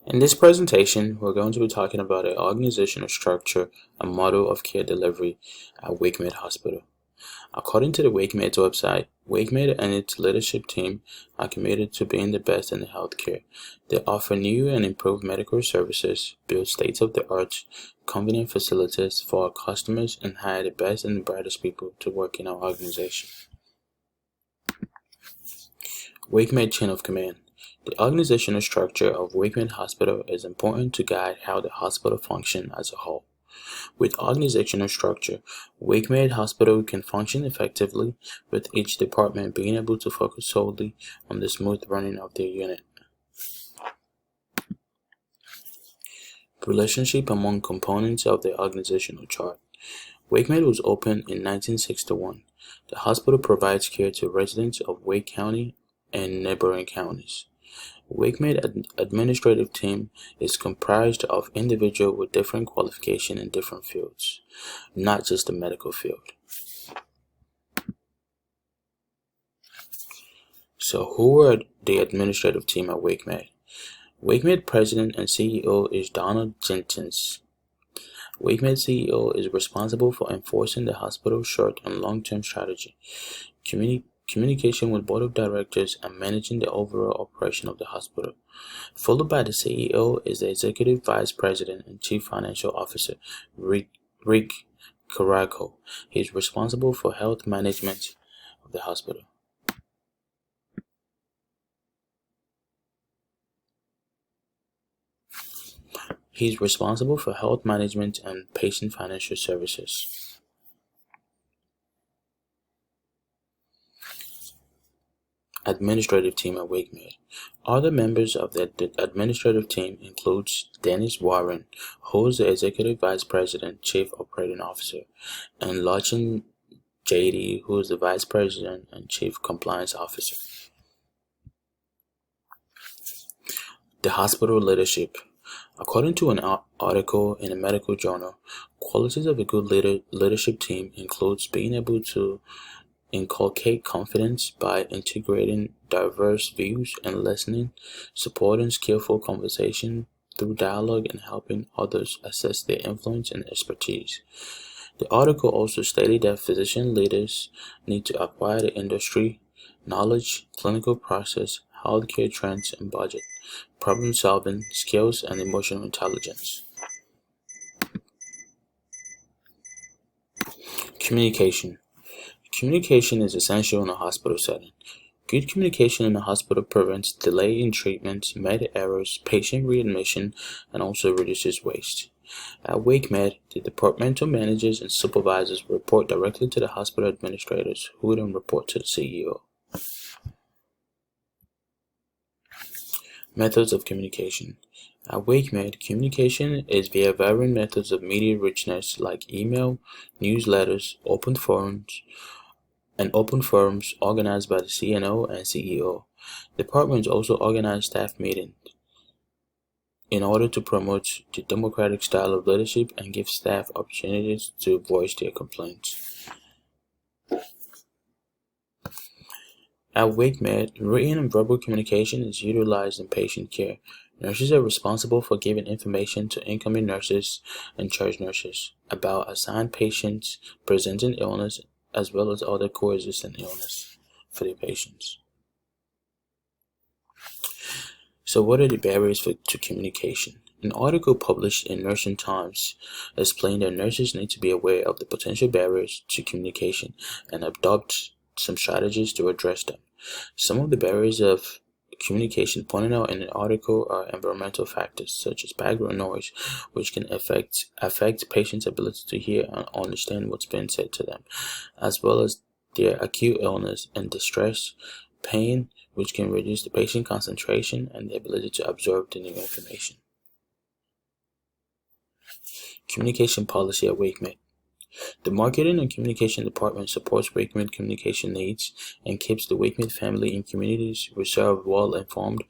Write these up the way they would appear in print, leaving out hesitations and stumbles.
In this presentation, we're going to be talking about an organizational structure and model of care delivery at WakeMed Hospital. According to the WakeMed's website, WakeMed and its leadership team are committed to being the best in healthcare. They offer new and improved medical services, build state-of-the-art, convenient facilities for our customers, and hire the best and the brightest people to work in our organization. WakeMed Chain of Command. The organizational structure of WakeMed Hospital is important to guide how the hospital functions as a whole. With organizational structure, WakeMed Hospital can function effectively, with each department being able to focus solely on the smooth running of their unit. Relationship among components of the organizational chart. WakeMed was opened in 1961. The hospital provides care to residents of Wake County and neighboring counties. WakeMed administrative team is comprised of individuals with different qualifications in different fields, not just the medical field. So who are the administrative team at WakeMed? WakeMed President and CEO is Donald Jenkins. WakeMed CEO is responsible for enforcing the hospital's short and long-term strategy, communication with board of directors, and managing the overall operation of the hospital. Followed by the CEO is the Executive Vice President and Chief Financial Officer, Rick Caraco. He is responsible for health management of the hospital. He is responsible for health management and patient financial services. Administrative team at WakeMed. Other members of the administrative team includes Dennis Warren, who is the Executive Vice President, Chief Operating Officer, and Lachin JD, who is the Vice President and Chief Compliance Officer. The hospital leadership. According to an article in a medical journal, qualities of a good leadership team includes being able to inculcate confidence by integrating diverse views and listening, supporting skillful conversation through dialogue, and helping others assess their influence and expertise. The article also stated that physician leaders need to acquire the industry knowledge, clinical process, healthcare trends and budget, problem-solving skills, and emotional intelligence. Communication. Communication is essential in a hospital setting. Good communication in a hospital prevents delay in treatment, med errors, patient readmission, and also reduces waste. At WakeMed, the departmental managers and supervisors report directly to the hospital administrators, who then report to the CEO. Methods of communication. At WakeMed, communication is via varying methods of media richness like email, newsletters, open forums organized by the CNO and CEO. Departments also organize staff meetings in order to promote the democratic style of leadership and give staff opportunities to voice their complaints. At WakeMed, written and verbal communication is utilized in patient care. Nurses are responsible for giving information to incoming nurses and charge nurses about assigned patients presenting illness as well as other coexisting illness for the patients. So what are the barriers to communication? An article published in Nursing Times explained that nurses need to be aware of the potential barriers to communication and adopt some strategies to address them. Some of the barriers of communication pointed out in the article are environmental factors such as background noise, which can affect patients' ability to hear and understand what's being said to them, as well as their acute illness and distress, pain, which can reduce the patient concentration and the ability to absorb the new information. Communication policy at WakeMed. The Marketing and Communication Department supports WakeMed communication needs and keeps the WakeMed family and communities we serve well informed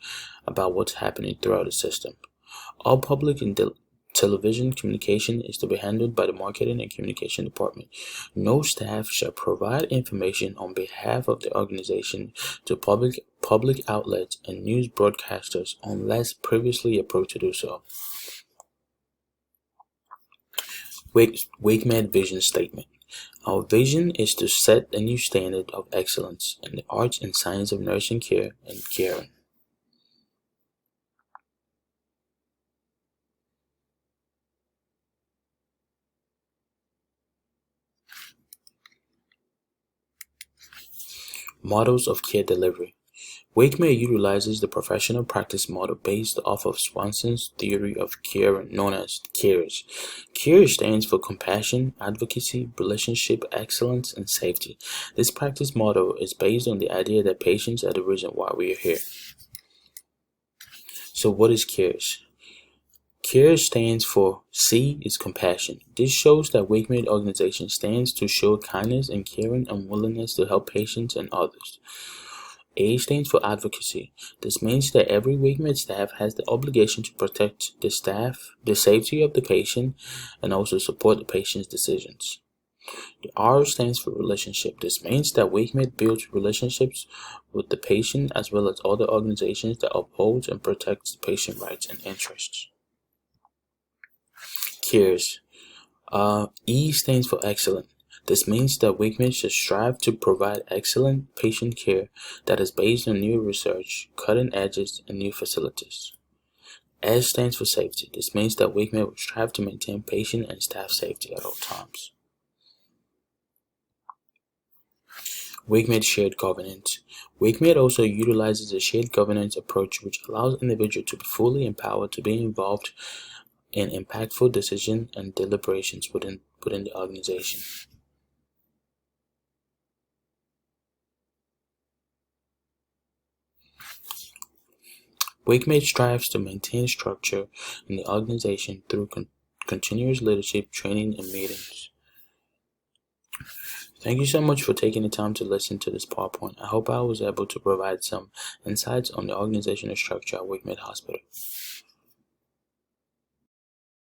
about what's happening throughout the system. All public and television communication is to be handled by the marketing and communication department. No staff shall provide information on behalf of the organization to public outlets and news broadcasters unless previously approved to do so. WakeMed vision statement. Our vision is to set a new standard of excellence in the arts and science of nursing care and caring. Models of care delivery. WakeMed utilizes the professional practice model based off of Swanson's theory of care known as CARES. CARES stands for compassion, advocacy, relationship, excellence, and safety. This practice model is based on the idea that patients are the reason why we are here. So what is CARES? CARES stands for C is compassion. This shows that WakeMed organization stands to show kindness and caring and willingness to help patients and others. A stands for advocacy. This means that every WakeMed staff has the obligation to protect the safety of the patient, and also support the patient's decisions. The R stands for relationship. This means that WakeMed builds relationships with the patient as well as other organizations that upholds and protects patient rights and interests. CARES. E stands for excellent. This means that WakeMed should strive to provide excellent patient care that is based on new research, cutting edges, and new facilities. S stands for safety. This means that WakeMed will strive to maintain patient and staff safety at all times. WakeMed shared governance. WakeMed also utilizes a shared governance approach which allows individuals to be fully empowered to be involved in impactful decisions and deliberations within the organization. WakeMed strives to maintain structure in the organization through continuous leadership, training, and meetings. Thank you so much for taking the time to listen to this PowerPoint. I hope I was able to provide some insights on the organizational structure at WakeMed Hospital.